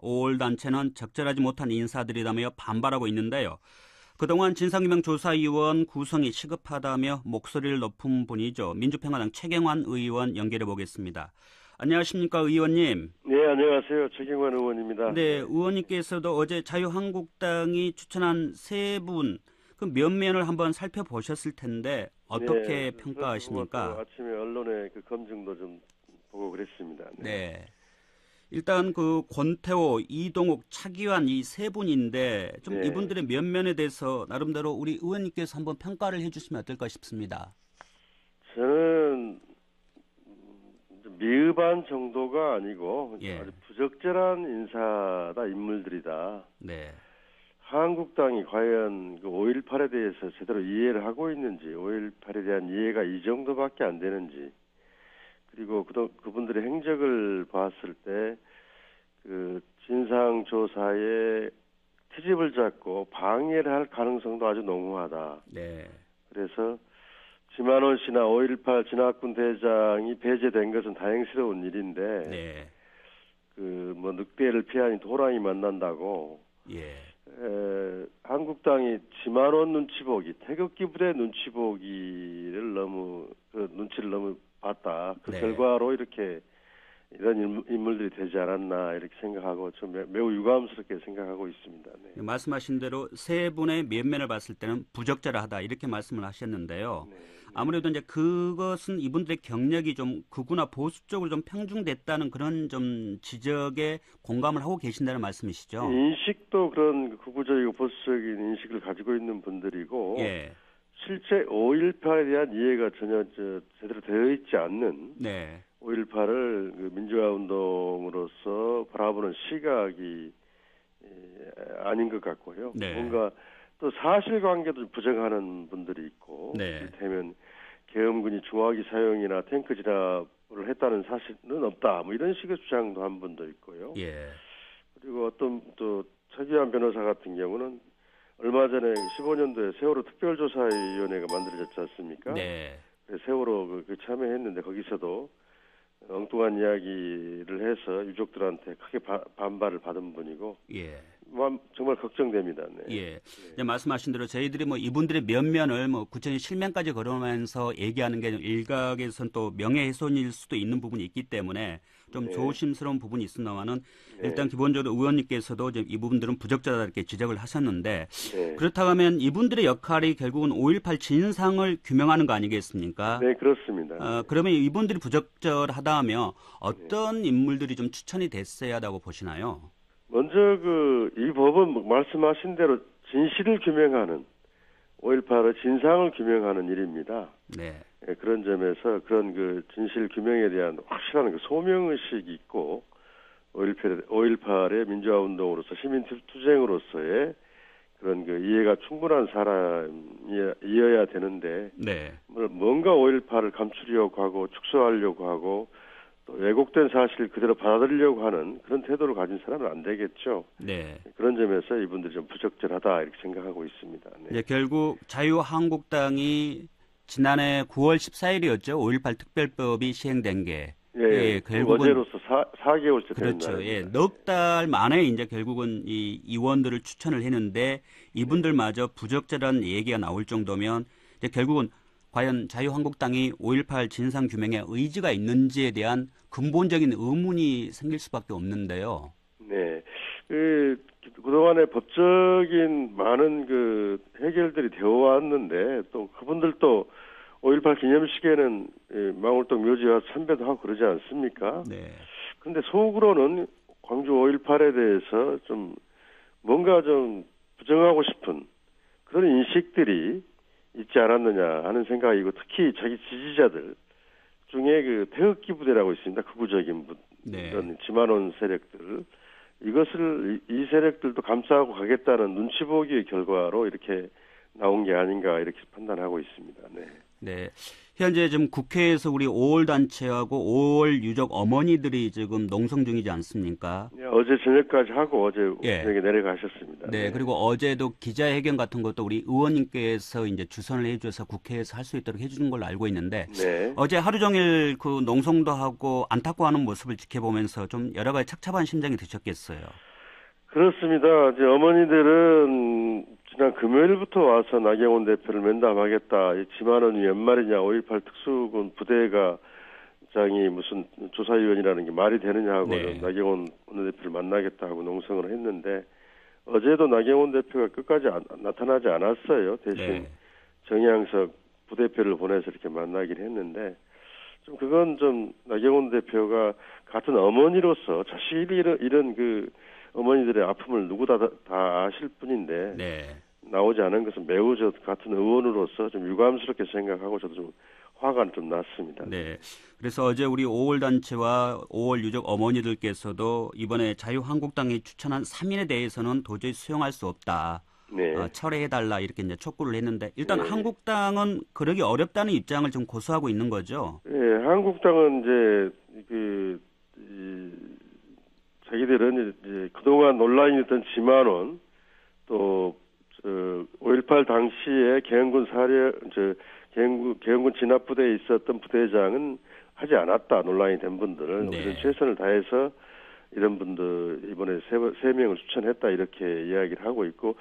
5월 단체는 적절하지 못한 인사들이라며 반발하고 있는데요. 그동안 진상규명조사위원 구성이 시급하다며 목소리를 높인 분이죠. 민주평화당 최경환 의원 연결해 보겠습니다. 안녕하십니까, 의원님. 네, 안녕하세요. 최경환 의원입니다. 네, 의원님께서도 어제 자유한국당이 추천한 세 분, 그 면면을 한번 살펴보셨을 텐데 어떻게 평가하십니까? 아침에 언론의 그 검증도 좀 보고 그랬습니다. 네. 일단 그 권태호, 이동욱, 차기환 이 세 분인데 좀 이분들의 면면에 대해서 나름대로 우리 의원님께서 한번 평가를 해주시면 어떨까 싶습니다. 저는 미흡한 정도가 아니고 아주 부적절한 인사다, 인물들이다. 네. 한국당이 과연 그 5.18에 대해서 제대로 이해를 하고 있는지, 5.18에 대한 이해가 이 정도밖에 안 되는지, 그리고 그분들의 행적을 봤을 때 그 진상조사에 트집을 잡고 방해를 할 가능성도 아주 농후하다. 네. 그래서 지만원 씨나 5.18 진학군 대장이 배제된 것은 다행스러운 일인데, 네. 그 뭐 늑대를 피하니 호랑이 만난다고. 한국당이 지만원 눈치보기, 태극기 부대 눈치보기를 눈치를 너무 봤다. 그 결과로 이렇게 이런 인물들이 되지 않았나 이렇게 생각하고 좀 매우 유감스럽게 생각하고 있습니다. 네. 말씀하신 대로 세 분의 면면을 봤을 때는 부적절하다 이렇게 말씀을 하셨는데요. 아무래도 이제 그것은 이분들의 경력이 좀 극우나 보수 쪽으로 좀 편중됐다는 그런 좀 지적에 공감을 하고 계신다는 말씀이시죠? 인식도 그런 극우적이고 보수적인 인식을 가지고 있는 분들이고, 실제 5.18에 대한 이해가 전혀 제대로 되어 있지 않는 5.18을 그 민주화 운동으로서 바라보는 시각이 아닌 것 같고요. 뭔가 또 사실관계도 부정하는 분들이 있고, 이를테면 계엄군이 중화기 사용이나 탱크 진압을 했다는 사실은 없다, 뭐 이런 식의 주장도 한 분도 있고요. 그리고 어떤 또 차기환 변호사 같은 경우는 얼마 전에 15년도에 세월호 특별조사위원회가 만들어졌지 않습니까? 세월호 그 참여했는데 거기서도 엉뚱한 이야기를 해서 유족들한테 크게 반발을 받은 분이고, 정말 걱정됩니다. 이제 말씀하신 대로 저희들이 뭐 이분들의 면면을 뭐 구체적인 실명까지 거론하면서 얘기하는 게 일각에서는 또 명예훼손일 수도 있는 부분이 있기 때문에 좀 조심스러운 부분이 있습니다만은 일단 기본적으로 의원님께서도 이 부분들은 부적절하다 이렇게 지적을 하셨는데 그렇다고 하면 이분들의 역할이 결국은 5.18 진상을 규명하는 거 아니겠습니까? 네, 그렇습니다. 그러면 이분들이 부적절하다면 어떤 인물들이 좀 추천이 됐어야 한다고 보시나요? 먼저 이 법은 말씀하신 대로 진실을 규명하는 5.18의 진상을 규명하는 일입니다. 그런 점에서 그런 그 진실 규명에 대한 확실한 그 소명 의식이 있고 5.18의 민주화 운동으로서 시민 투쟁으로서의 그런 그 이해가 충분한 사람이어야 되는데 뭔가 5.18을 감추려고 하고 축소하려고 하고 또 왜곡된 사실을 그대로 받아들이려고 하는 그런 태도를 가진 사람은 안 되겠죠. 그런 점에서 이분들이 좀 부적절하다 이렇게 생각하고 있습니다. 결국 자유한국당이 지난해 9월 14일이었죠. 5.18 특별법이 시행된 게. 결국은 어제로서 4개월째 그렇죠. 넉 달 만에 이제 결국은 이 의원들을 추천을 했는데 이분들마저 부적절한 얘기가 나올 정도면 이제 결국은 과연 자유한국당이 5.18 진상규명에 의지가 있는지에 대한 근본적인 의문이 생길 수밖에 없는데요. 그동안에 법적인 많은 그 해결들이 되어 왔는데 또 그분들도 5.18 기념식에는 망월동 묘지에 와서 참배도 하고 그러지 않습니까? 그런데 속으로는 광주 5.18에 대해서 좀 뭔가 좀 부정하고 싶은 그런 인식들이 있지 않았느냐 하는 생각이고, 특히 자기 지지자들 중에 그 태극기 부대라고 있습니다. 극우적인 이런 지만원 세력들, 이 세력들도 감싸고 가겠다는 눈치 보기의 결과로 이렇게 나온 게 아닌가 이렇게 판단하고 있습니다. 현재 지금 국회에서 우리 5월 단체하고 5월 유족 어머니들이 지금 농성 중이지 않습니까? 어제 저녁까지 하고 어제 저녁에 내려가셨습니다. 그리고 어제도 기자회견 같은 것도 우리 의원님께서 이제 주선을 해줘서 국회에서 할 수 있도록 해주는 걸로 알고 있는데 어제 하루 종일 그 농성도 하고 안타까워하는 모습을 지켜보면서 좀 여러 가지 착잡한 심정이 드셨겠어요. 그렇습니다. 이제 어머니들은 지난 금요일부터 와서 나경원 대표를 면담하겠다. 지만은 연말이냐 5.18 특수군 부대가 장이 무슨 조사위원이라는 게 말이 되느냐 하고 네. 나경원 원내대표를 만나겠다 하고 농성을 했는데 어제도 나경원 대표가 끝까지 나타나지 않았어요. 대신 네. 정양석 부대표를 보내서 이렇게 만나긴 했는데 좀 그건 좀 나경원 대표가 같은 어머니로서 자신이 이런 그 어머니들의 아픔을 누구 다 아실 뿐인데 네. 나오지 않은 것은 매우 저 같은 의원으로서 좀 유감스럽게 생각하고 저도 좀 화가 좀 났습니다. 네. 그래서 어제 우리 5월 단체와 5월 유족 어머니들께서도 이번에 자유한국당이 추천한 3인에 대해서는 도저히 수용할 수 없다. 네. 철회해달라 이렇게 이제 촉구를 했는데 일단 네. 한국당은 그러기 어렵다는 입장을 좀 고수하고 있는 거죠. 네, 한국당은 이제 자기들은 이제 그동안 논란이었던 지만원 또 5.18 당시에 계엄군 진압부대에 있었던 부대장은 하지 않았다. 논란이 된 분들을 우리는 최선을 다해서 이런 분들 이번에 세 명을 추천했다 이렇게 이야기를 하고 있고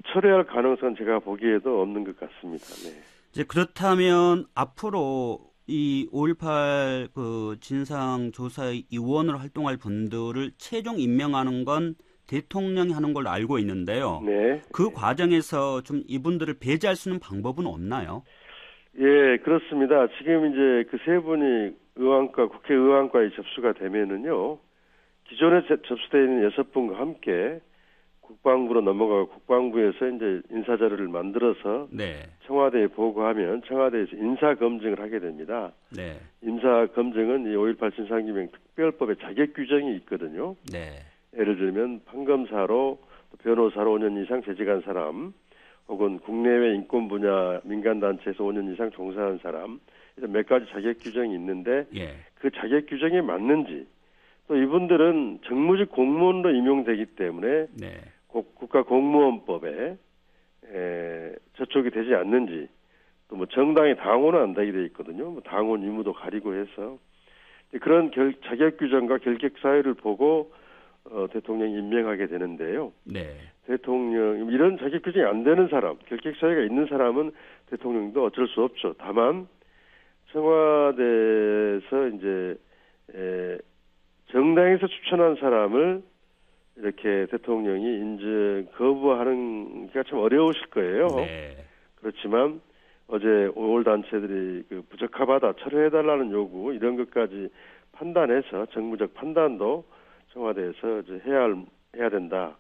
철회할 가능성은 제가 보기에도 없는 것 같습니다. 네. 이제 그렇다면 앞으로 이 5.18 그 진상조사위원으로 활동할 분들을 최종 임명하는 건 대통령이 하는 걸로 알고 있는데요. 네. 그 과정에서 좀 이분들을 배제할 수 있는 방법은 없나요? 예, 그렇습니다. 지금 이제 그 세 분이 국회의원과에 접수가 되면은요, 기존에 접수되어 있는 6분과 함께 국방부로 넘어가고 국방부에서 이제 인사자료를 만들어서 네. 청와대에 보고하면 청와대에서 인사검증을 하게 됩니다. 네. 인사검증은 이 5.18 진상규명 특별법에 자격 규정이 있거든요. 네. 예를 들면 판검사로 변호사로 5년 이상 재직한 사람 혹은 국내외 인권 분야 민간단체에서 5년 이상 종사한 사람 이런 몇 가지 자격 규정이 있는데 그 자격 규정에 맞는지 또 이분들은 정무직 공무원으로 임용되기 때문에 국가공무원법에 저촉이 되지 않는지 또 뭐 정당의 당원은 안 되게 돼 있거든요. 뭐 당원 의무도 가리고 해서 그런 자격 규정과 결격 사유를 보고 대통령이 임명하게 되는데요. 네. 대통령 이런 자격 규정이 안 되는 사람, 결격 사유가 있는 사람은 대통령도 어쩔 수 없죠. 다만 청와대에서 이제 정당에서 추천한 사람을 이렇게 대통령이 인정 거부하는 게 참 어려우실 거예요. 네. 그렇지만 어제 5월 단체들이 그 부적합하다, 철회해달라는 요구 이런 것까지 판단해서 정무적 판단도 청와대에서 이제 해야 된다.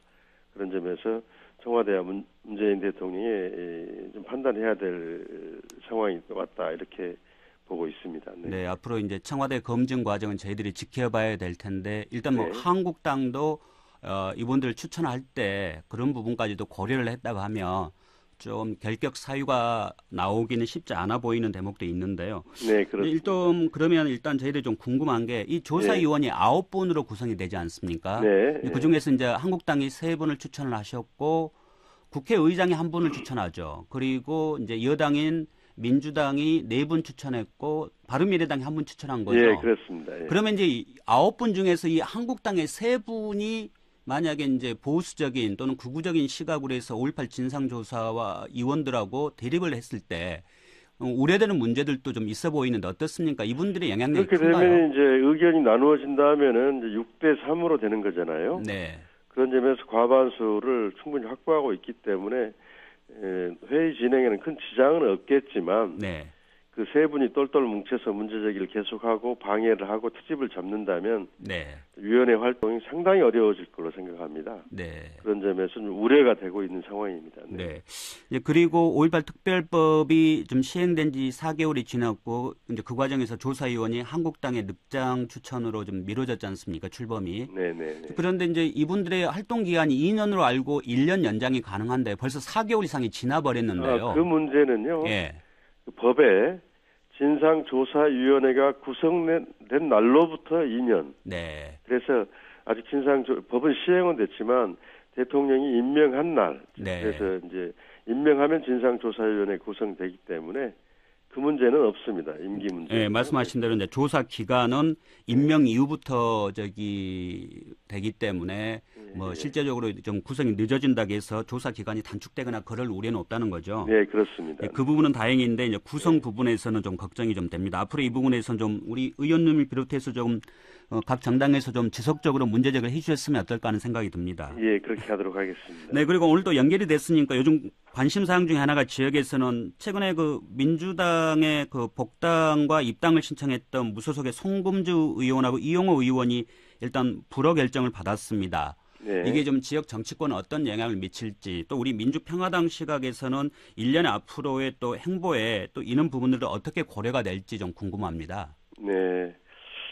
그런 점에서 청와대와 문재인 대통령이 좀 판단해야 될 상황이 왔다. 이렇게 보고 있습니다. 네. 네, 앞으로 이제 청와대 검증 과정은 저희들이 지켜봐야 될 텐데 일단 뭐 한국당도 이분들 추천할 때 그런 부분까지도 고려를 했다고 하면 좀 결격 사유가 나오기는 쉽지 않아 보이는 대목도 있는데요. 네, 그렇습니다. 일단 저희들이 좀 궁금한 게 이 조사위원이 9분으로 구성이 되지 않습니까? 네. 그중에서 이제 한국당이 3분을 추천을 하셨고 국회의장이 1분을 추천하죠. 그리고 이제 여당인 민주당이 4분 추천했고 바른미래당이 1분 추천한 거죠. 예, 그렇습니다. 예. 그러면 이제 9분 중에서 이 한국당의 3분이 만약에 이제 보수적인 또는 극우적인 시각으로 해서 5.18 진상조사와 의원들하고 대립을 했을 때 우려되는 문제들도 좀 있어 보이는데 어떻습니까? 이분들의 영향력이 그렇게 큰가요? 되면 이제 의견이 나누어진다면은 이제 6대3으로 되는 거잖아요. 네. 그런 점에서 과반수를 충분히 확보하고 있기 때문에 회의 진행에는 큰 지장은 없겠지만 그 세 분이 똘똘 뭉쳐서 문제제기를 계속하고 방해를 하고 트집을 잡는다면 위원회 활동이 상당히 어려워질 걸로 생각합니다. 그런 점에서 좀 우려가 되고 있는 상황입니다. 그리고 5.18 특별법이 좀 시행된 지 4개월이 지났고 이제 그 과정에서 조사위원이 한국당의 늑장 추천으로 좀 미뤄졌지 않습니까? 출범이. 그런데 이제 이분들의 활동 기간이 2년으로 알고 1년 연장이 가능한데 벌써 4개월 이상이 지나버렸는데요. 그 문제는요. 그 법에 진상조사위원회가 구성된 날로부터 2년. 그래서 아직 법은 시행은 됐지만 대통령이 임명한 날. 그래서 이제 임명하면 진상조사위원회 구성되기 때문에 그 문제는 없습니다. 임기 문제. 네, 말씀하신 대로 이제 조사 기간은 임명 이후부터 되기 때문에 뭐 실제적으로 좀 구성이 늦어진다고 해서 조사 기간이 단축되거나 그럴 우려는 없다는 거죠. 네, 그렇습니다. 그 부분은 다행인데 이제 구성 부분에서는 좀 걱정이 좀 됩니다. 앞으로 이 부분에서는 좀 우리 의원님을 비롯해서 좀 각 정당에서 좀 지속적으로 문제 제기를 해주셨으면 어떨까 하는 생각이 듭니다. 예, 그렇게 하도록 하겠습니다. 네, 그리고 오늘도 연결이 됐으니까 요즘 관심 사항 중에 하나가 지역에서는 최근에 그 민주당의 그 복당과 입당을 신청했던 무소속의 송금주 의원하고 이용호 의원이 일단 불허 결정을 받았습니다. 네. 이게 좀 지역 정치권에 어떤 영향을 미칠지, 또 우리 민주평화당 시각에서는 1년 앞으로의 또 행보에 또 이런 부분들도 어떻게 고려가 될지 좀 궁금합니다. 네.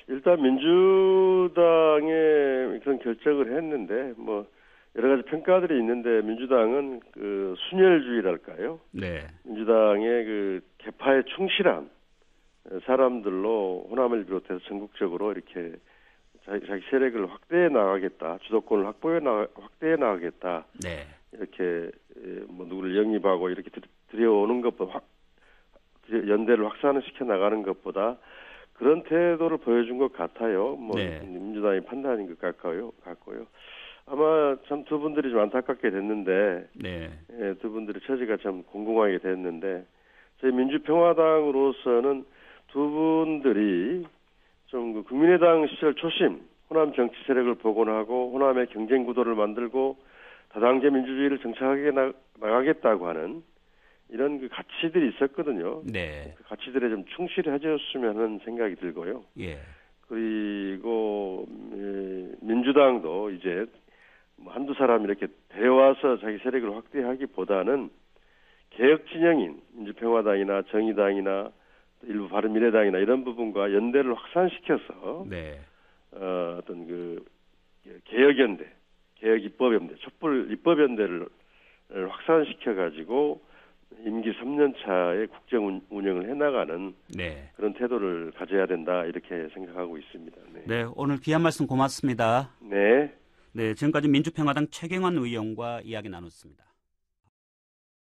일단 민주당에 그런 결정을 했는데 뭐 여러 가지 평가들이 있는데 민주당은 그 순혈주의랄까요? 네. 민주당의 그 개파에 충실한 사람들로 호남을 비롯해서 전국적으로 이렇게 자기 세력을 확대해 나가겠다, 주도권을 확대해 나가겠다. 네. 이렇게 뭐 누구를 영입하고 이렇게 들여오는 것보다 연대를 확산시켜 나가는 것보다 그런 태도를 보여준 것 같아요. 뭐 네. 민주당이 판단인 것 같고요. 아마 참 두 분들이 좀 안타깝게 됐는데, 네. 예, 두 분들의 처지가 참 공공하게 됐는데, 저희 민주평화당으로서는 두 분들이 좀 그 국민의당 시절 초심, 호남 정치 세력을 복원하고 호남의 경쟁 구도를 만들고 다당제 민주주의를 정착하게 나가겠다고 하는 이런 그 가치들이 있었거든요. 네. 그 가치들에 좀 충실해졌으면 하는 생각이 들고요. 예. 그리고 민주당도 이제 뭐 한두 사람 이렇게 데려와서 자기 세력을 확대하기보다는 개혁 진영인 민주평화당이나 정의당이나 일부 바른미래당이나 이런 부분과 연대를 확산시켜서 네. 어떤 그 개혁연대, 개혁입법연대, 촛불 입법연대를 확산시켜 가지고 임기 3년 차에 국정 운영을 해나가는 네. 그런 태도를 가져야 된다 이렇게 생각하고 있습니다. 네. 네, 오늘 귀한 말씀 고맙습니다. 네. 네, 지금까지 민주평화당 최경환 의원과 이야기 나눴습니다.